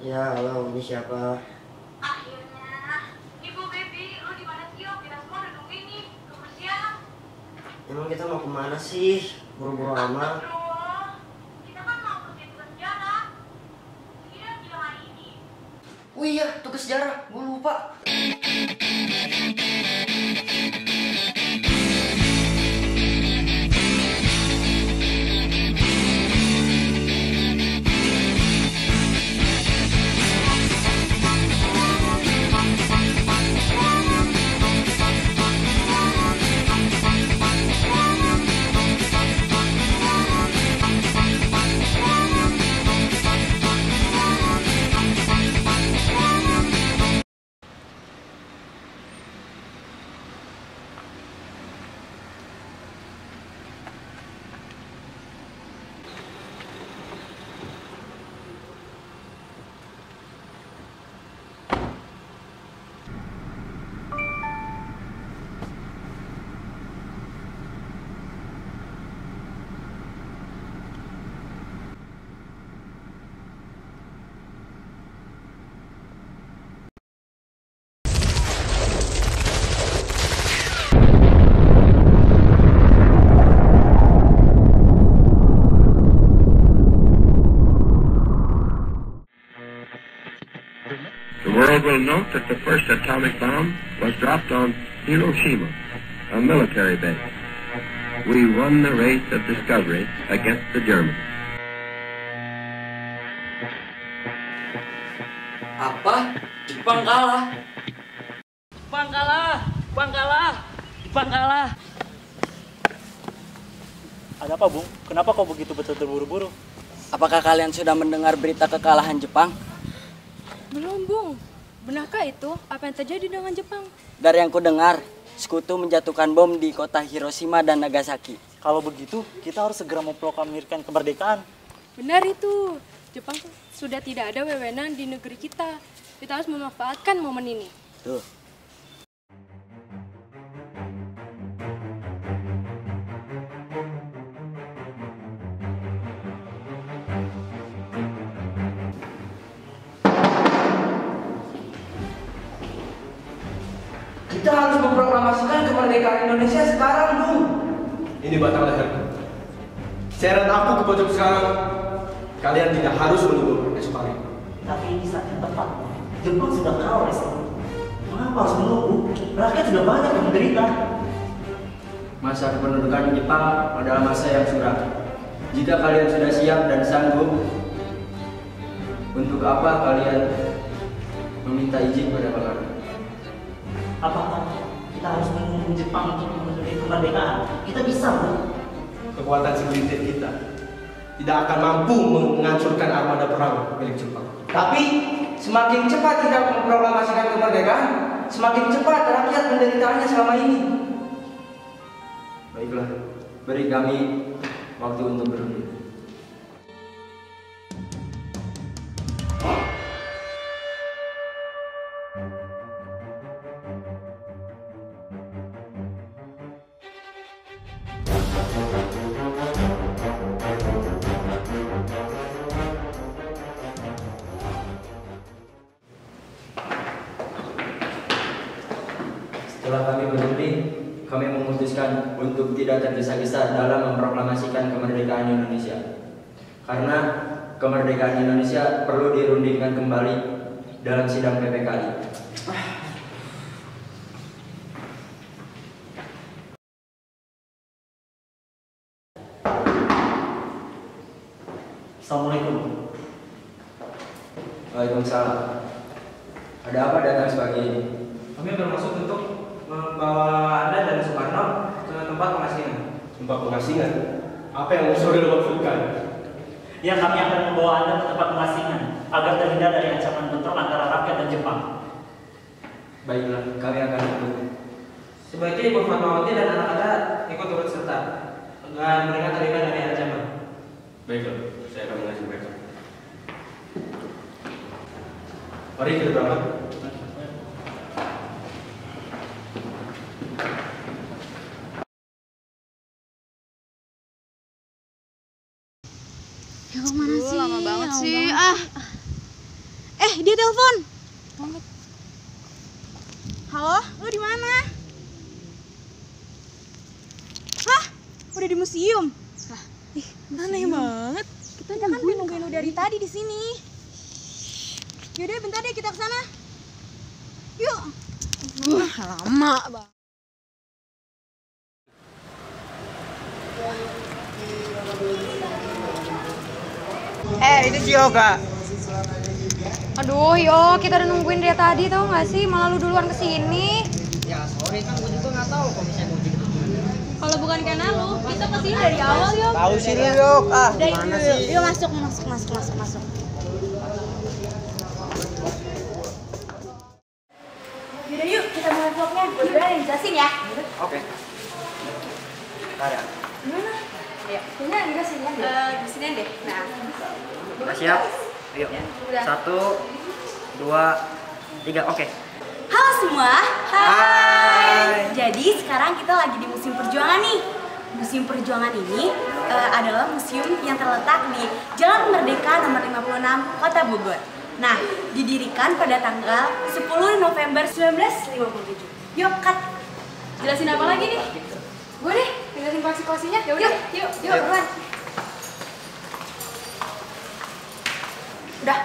Ya, halo, ini siapa? Akhirnya, Ibu Baby, lu di mana sih? Kita semua udah nungguin nih, kebersihan. Emang kita mau kemana sih? Buru-buru amat. Astagfirullah, kita kan mau kerja tugas sejarah. Kita bilang hari ini. Oh iya, tugas sejarah, gue lupa. The world will note that the first atomic bomb was dropped on Hiroshima, a military base. We won the race of discovery against the Germans. Apa? Jepang kalah. Jepang kalah. Jepang kalah. Jepang kalah. Ada apa, Bung? Kenapa kau begitu betul terburu-buru? Apakah kalian sudah mendengar berita kekalahan Jepang? Belum, Bung. Benarkah itu apa yang terjadi dengan Jepang? Dari yang kudengar, sekutu menjatuhkan bom di kota Hiroshima dan Nagasaki. Kalau begitu, kita harus segera memproklamirkan kemerdekaan. Benar itu. Jepang sudah tidak ada wewenang di negeri kita. Kita harus memanfaatkan momen ini. Tuh. Kita harus memproklamasikan kemerdekaan Indonesia sekarang, Bung. Ini batang leherku. Seret aku ke pojok sekarang. Kalian tidak harus menunggu esok hari. Tapi ini saat yang tepat. Jepang sudah kalah oleh Sekutu. Mengapa harus menunggu? Rakyat sudah banyak yang menderita. Masa kependudukan Jepang adalah masa yang suram. Jika kalian sudah siap dan sanggup, untuk apa kalian meminta izin pada Bang? Apakah kita harus menunggu Jepang untuk menuju kemerdekaan? Kita bisa, Bung. Kekuatan segelintir kita tidak akan mampu menghancurkan armada perang milik Jepang. Tapi semakin cepat kita memproklamasikan kemerdekaan, semakin cepat rakyat menderitaannya selama ini. Baiklah, beri kami waktu untuk berpikir. Setelah kami berunding, kami memutuskan untuk tidak tergesa-gesa dalam memproklamasikan kemerdekaan Indonesia. Karena kemerdekaan Indonesia perlu dirundingkan kembali dalam sidang PPKI. Assalamualaikum. Waalaikumsalam. Ada apa datang sepagi ini? Kami bermaksud untuk membawa Anda dan Soekarno ke tempat pengasingan. Tempat pengasingan? Apa yang saudara maksudkan? Ya, kami akan membawa Anda ke tempat pengasingan agar terhindar dari ancaman bentrok antara rakyat dan Jepang. Baiklah, kami akan ikut. Sebaiknya Ibu Fatmawati dan anak Anda ikut turut serta agar mereka terhindar dari ancaman. Baiklah, saya akan mengajak mereka. Mari kita berangkat. Ya kemana sih? Lama banget Lama sih. banget. Dia telepon. Halo, lu di mana? Hah? Udah di museum? Aneh banget. Kita kan nungguin lu dari tadi di sini. Yaudah, bentar deh kita kesana. Yuk. Lama banget. Itu si Yoga. Aduh, yo, kita udah nungguin dia tadi, tau gak sih? Malah lu duluan kesini. Ya sorry kan gue juga nggak tahu kalau misalnya gue jadi begini. Kalau bukan karena lu, kita kesini dari awal, Yok. Tahu sih lu, Yok. Gimana sih? Yuk masuk. Yaudah yuk, kita mulai vlognya. Gue udah yang jelasin ya. Oke. Ada. Gimana? Ayo, kayaknya jelasin ya. Di sini deh. Nah, Siap. Ayo. Udah. 1, 2, 3. Oke. halo semua. Hai. Jadi sekarang kita lagi di Museum Perjuangan nih. Museum Perjuangan ini adalah museum yang terletak di Jalan Merdeka nomor 56, Kota Bogor. Nah, didirikan pada tanggal 10 November 1957. Yuk, Kat. Jelasin apa lagi nih? Gue deh, jelasin koleksi-koleksinya. Yaudah, yuk, buruan. Udah.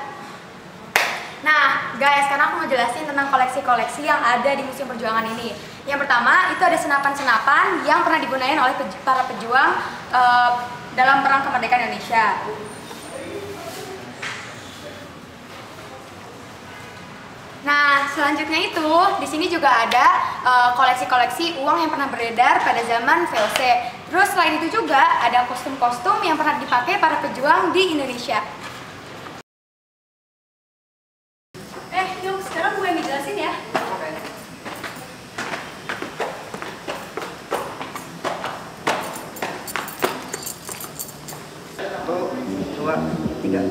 Nah, guys, sekarang aku mau jelasin tentang koleksi-koleksi yang ada di Museum Perjuangan ini. Yang pertama, itu ada senapan-senapan yang pernah digunakan oleh para pejuang dalam Perang Kemerdekaan Indonesia. Nah, selanjutnya itu di sini juga ada koleksi-koleksi uang yang pernah beredar pada zaman VOC. Terus selain itu juga ada kostum-kostum yang pernah dipakai para pejuang di Indonesia. Yuk, sekarang gue yang dijelasin ya. Oke. 1, 2, 3.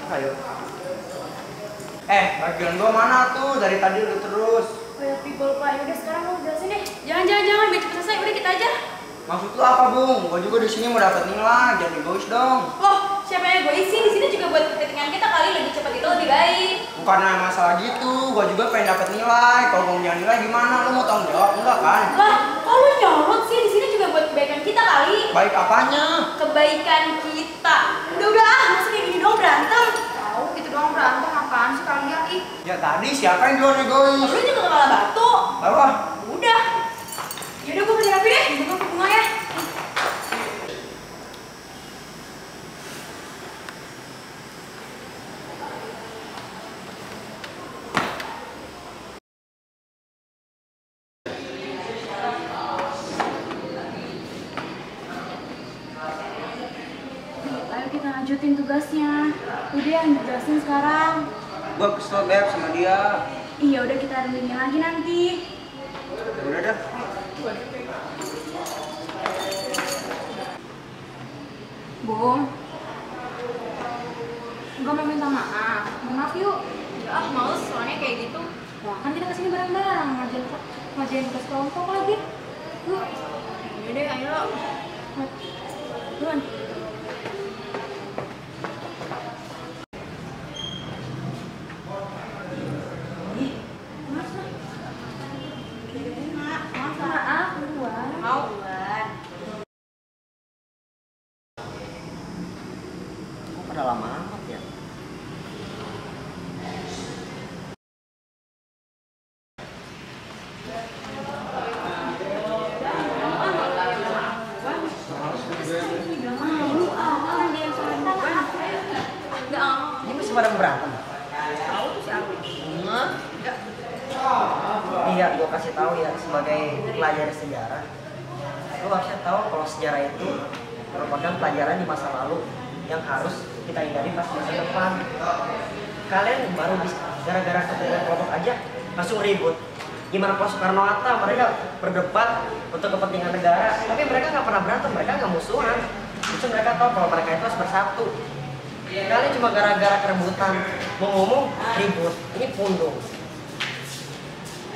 Ayo. Bagian gua mana tuh? Dari tadi udah terus. Oh ya, people Pak. Yaudah sekarang lu jelasin deh. Jangan, biar cepet selesai. Udah kita aja. Maksud lu apa, Bung? Gua juga di sini mau dapat nilai, jadi egois dong. Loh, siapa yang egois sih? Di sini juga buat kepentingan kita kali, lebih cepat itu lebih baik. Bukan masalah gitu, gua juga pengen dapat nilai. Kalau gua punya nilai gimana? Lu mau tanggung jawab enggak kan? Lah, kok lu nyolot sih? Di sini juga buat kebaikan kita kali. Baik apanya? Kebaikan kita. Udah, masa kayak gini doang berantem? Tahu gitu doang berantem apaan sih kalian? Ih. Ya tadi siapa yang duluan egois? Lu juga kepala batu. Tahu ah. Udah. Yaudah gue kerja rapi deh. Gue ke bunga ya. Ayo kita lanjutin tugasnya. Udah yang dijelasin sekarang. Gua kesel Beb sama dia. Iya udah kita rundingin lagi nanti. Udah dah. Bung, gue mau minta maaf. Maaf yuk. Ya males soalnya kayak gitu. Wah, kan kita kesini bareng-bareng ngerjain tugas kelompok lagi. Yuk. Yaudah deh, ayo. Buruan. Kok pada lama amat ya? Ini masih pada berantem? Iya, gue kasih tahu ya sebagai pelajar sejarah. Lo harusnya tahu kalau sejarah itu merupakan pelajaran di masa lalu yang harus kita hindari pas masa depan. Kalian baru bisa gara-gara kepentingan kelompok aja langsung ribut. Gimana kalau Soekarno-Hatta, mereka berdebat untuk kepentingan negara, tapi mereka nggak pernah berantem, mereka nggak musuhan. Justru mereka tahu kalau mereka itu harus bersatu. Kalian cuma gara-gara kerebutan mau ngomong ribut, ini pundung.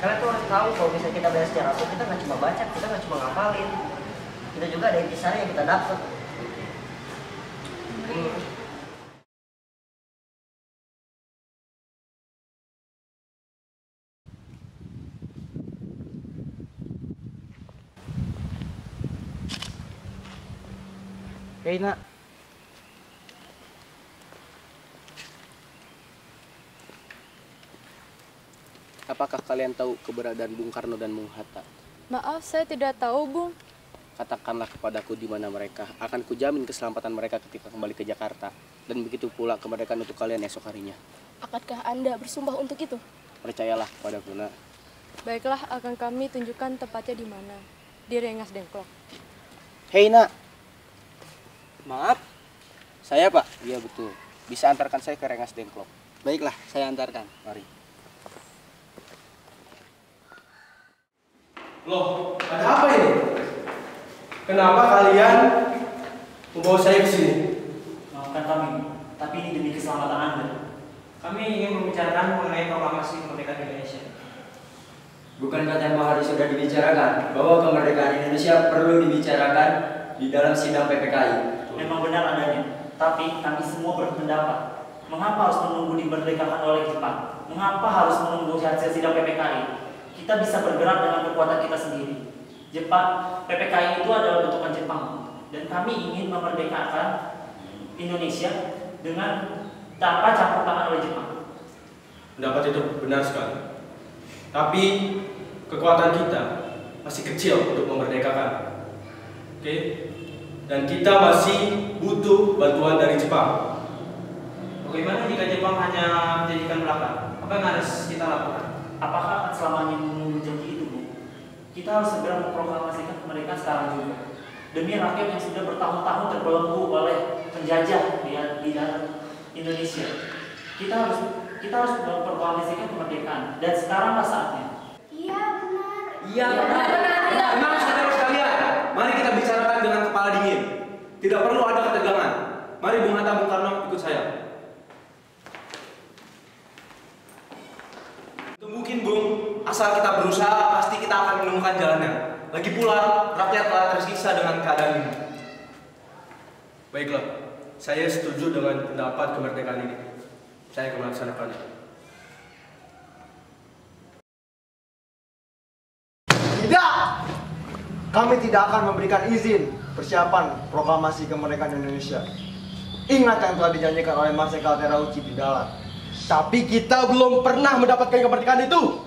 Kalian tuh harus tahu kalau misalnya kita belajar sejarah tuh kita nggak cuma baca, kita nggak cuma ngapalin, kita juga ada intisari yang kita dapat. Hei nak, apakah kalian tahu keberadaan Bung Karno dan Bung Hatta? Maaf, saya tidak tahu, Bung. Katakanlah kepadaku di mana mereka. Akan kujamin keselamatan mereka ketika kembali ke Jakarta. Dan begitu pula kemerdekaan untuk kalian esok harinya. Akankah Anda bersumpah untuk itu? Percayalah padaku nak. Baiklah, akan kami tunjukkan tepatnya di mana. Di Rengas Dengklok. Hei nak. Maaf. Saya Pak. Iya betul. Bisa antarkan saya ke Rengas Dengklok. Baiklah, saya antarkan. Mari. Loh, ada apa ini? Kenapa kalian membawa saya ke sini? Maafkan kami, tapi ini demi keselamatan Anda. Kami ingin membicarakan mengenai proklamasi kemerdekaan Indonesia. Bukankah tempoh hari sudah dibicarakan bahwa kemerdekaan Indonesia perlu dibicarakan di dalam sidang PPKI? Memang benar adanya, tapi kami semua berpendapat. Mengapa harus menunggu dimerdekakan oleh Jepang? Mengapa harus menunggu hasil sidang PPKI? Kita bisa bergerak dengan kekuatan kita sendiri. Jepang, PPKI itu adalah bentukan Jepang, dan kami ingin memerdekakan Indonesia dengan tanpa campur tangan oleh Jepang. Pendapat itu benar sekali. Tapi kekuatan kita masih kecil untuk memerdekakan. Oke? Dan kita masih butuh bantuan dari Jepang. Bagaimana jika Jepang hanya menjadikan belakang? Apa yang harus kita lakukan? Apakah akan selamanya menunggu janji itu, Bu? Kita harus segera memproklamasikan kemerdekaan sekarang juga. Demi rakyat yang sudah bertahun-tahun terbelenggu oleh penjajah di dalam Indonesia. Kita harus memproklamasikan kemerdekaan, dan sekaranglah saatnya. Iya benar. Iya benar. Tenang saudara sekalian, mari kita bicarakan dengan kepala dingin. Tidak perlu ada ketegangan. Mari Bung Hatta, Bung Karno ikut saya. Itu mungkin Bung, asal kita berusaha pasti kita akan menemukan jalannya. Lagi pula rakyat telah tersiksa dengan keadaan ini. Baiklah, saya setuju dengan pendapat kemerdekaan ini. Saya akan melaksanakannya. Tidak! Kami tidak akan memberikan izin persiapan proklamasi kemerdekaan Indonesia. Ingat yang telah dijanjikan oleh Marsikal Terauchi di Dalat. Tapi kita belum pernah mendapatkan kemerdekaan itu.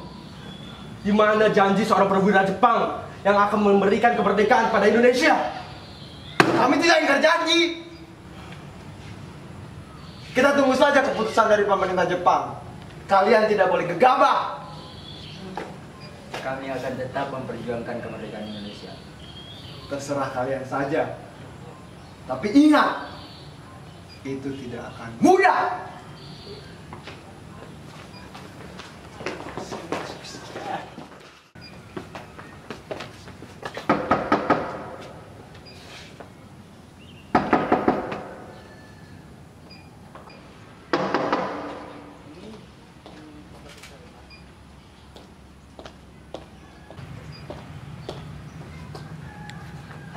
Di mana janji seorang perwira Jepang yang akan memberikan kemerdekaan pada Indonesia? Kami tidak ingkar janji. Kita tunggu saja keputusan dari pemerintah Jepang. Kalian tidak boleh gegabah. Kami akan tetap memperjuangkan kemerdekaan Indonesia. Terserah kalian saja. Tapi ingat, itu tidak akan mudah.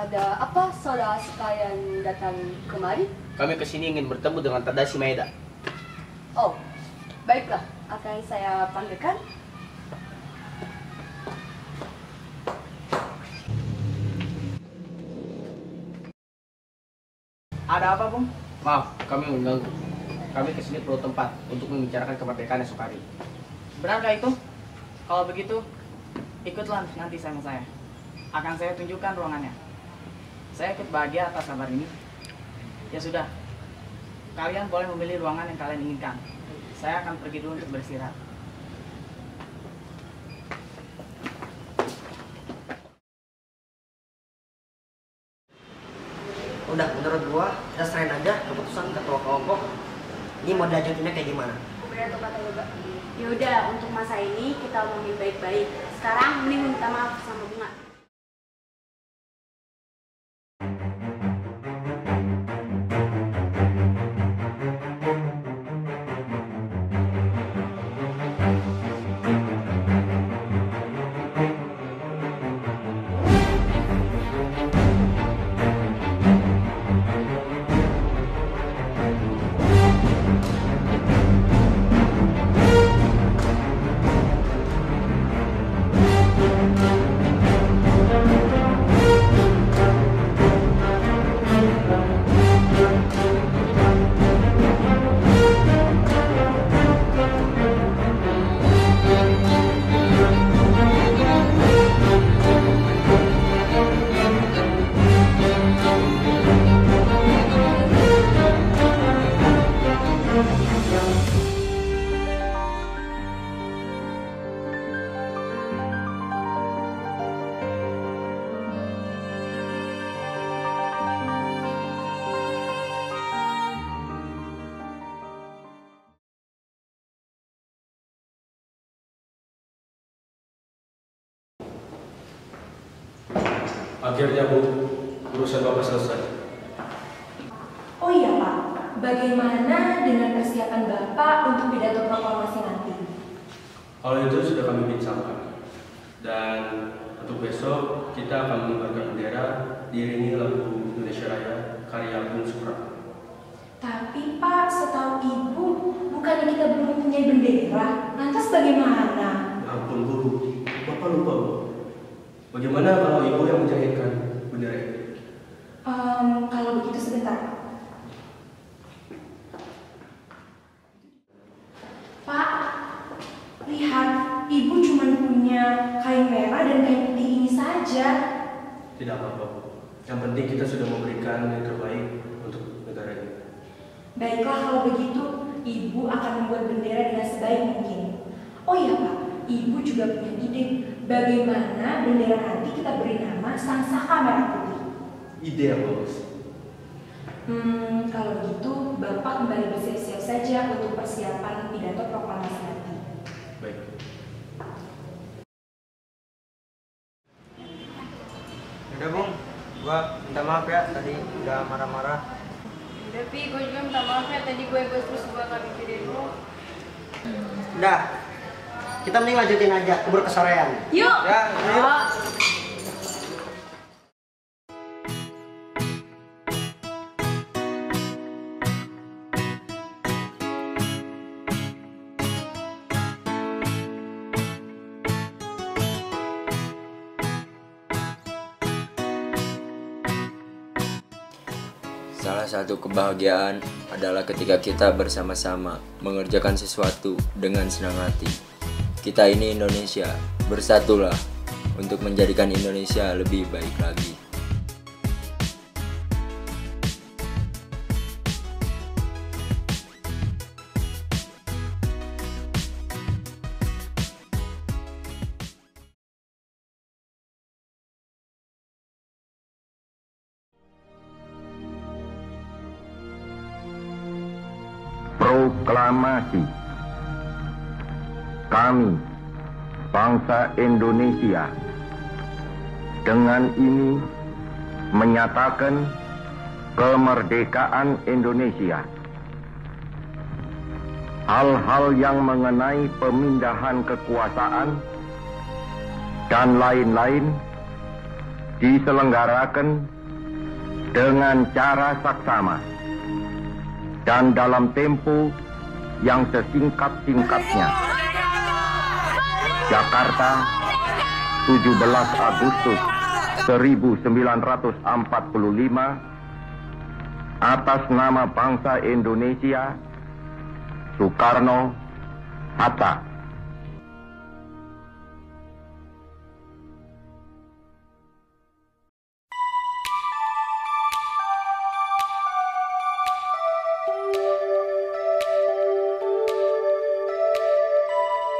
Ada apa saudara sekalian datang kemari? Kami kesini ingin bertemu dengan Tadashi Maeda. Oh, baiklah. Akan saya panggilkan. Ada apa, Bung? Maaf, kami mengganggu. Kami kesini perlu tempat untuk membicarakan kemerdekaan esok hari. Benarkah itu? Kalau begitu, ikutlah nanti sama saya. Akan saya tunjukkan ruangannya. Saya ikut bahagia atas kabar ini. Ya sudah, kalian boleh memilih ruangan yang kalian inginkan. Saya akan pergi dulu untuk beristirahat. Udah, menurut gua kita serahin aja keputusan ketua kelompok. Ini mau dilanjutinnya kayak gimana? Benar tuh kata Bapak. Ya udah, untuk masa ini kita omongin baik-baik. Sekarang mending minta maaf sama Bunga. Akhirnya Bu, urusan Bapak selesai. Oh iya Pak, bagaimana dengan persiapan Bapak untuk pidato proklamasi nanti? Hal itu sudah kami bincangkan. Dan untuk besok kita akan mengibarkan bendera diiringi lagu Indonesia Raya karya Bung Supratman. Tapi Pak, setahu Ibu, bukannya kita belum mempunyai bendera? Lantas bagaimana? Ya ampun Bu, Bapak lupa Bu. Bagaimana kalau Ibu yang menjahitkan bendera ini? Kalau begitu sebentar. Pak, lihat, Ibu cuma punya kain merah dan kain putih ini saja. Tidak apa-apa Bu. Yang penting kita sudah memberikan yang terbaik untuk negara ini. Baiklah kalau begitu, Ibu akan membuat bendera dengan sebaik mungkin. Oh iya Pak, Ibu juga punya ide. Bagaimana bendera nanti kita beri nama Sang Saka Merah Putih? Ide yang bagus. Kalau begitu, Bapak kembali bersiap-siap saja untuk persiapan pidato proklamasi nanti. Baik. Udah Bung, gua minta maaf ya tadi udah marah-marah. Udah Pi, gue juga minta maaf ya tadi gue terus gue gak mikirin lu. Udah, kita mending lanjutin aja kubur kesorean. Yuk! Ya, yuk. Salah satu kebahagiaan adalah ketika kita bersama-sama mengerjakan sesuatu dengan senang hati. Kita ini Indonesia, bersatulah untuk menjadikan Indonesia lebih baik lagi. Proklamasi. Kami, bangsa Indonesia, dengan ini menyatakan kemerdekaan Indonesia. Hal-hal yang mengenai pemindahan kekuasaan dan lain-lain diselenggarakan dengan cara saksama dan dalam tempo yang sesingkat-singkatnya. Jakarta, 17 Agustus 1945, atas nama bangsa Indonesia, Soekarno Hatta.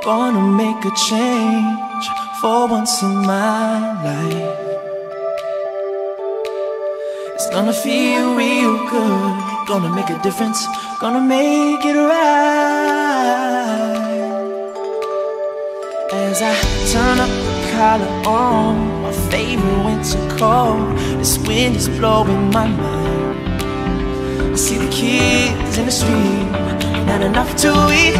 Gonna make a change for once in my life. It's gonna feel real good. Gonna make a difference. Gonna make it right. As I turn up the collar on my favorite winter coat, this wind is blowing my mind. I see the kids in the street, not enough to eat.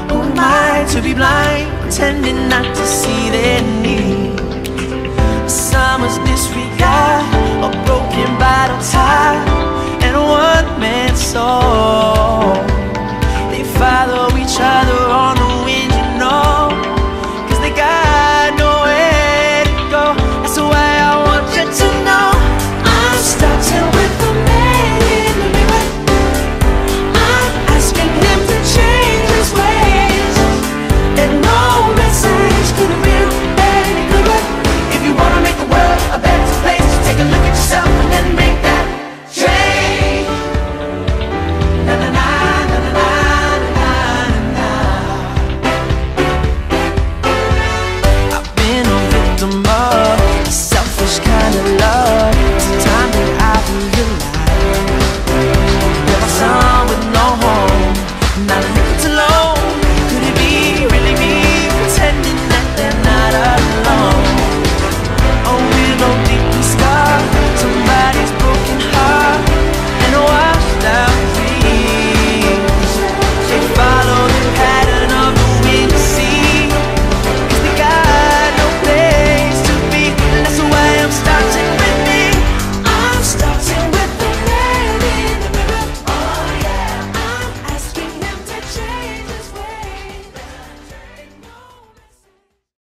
Who am I to be blind, pretending not to see their need? Summer's disregard.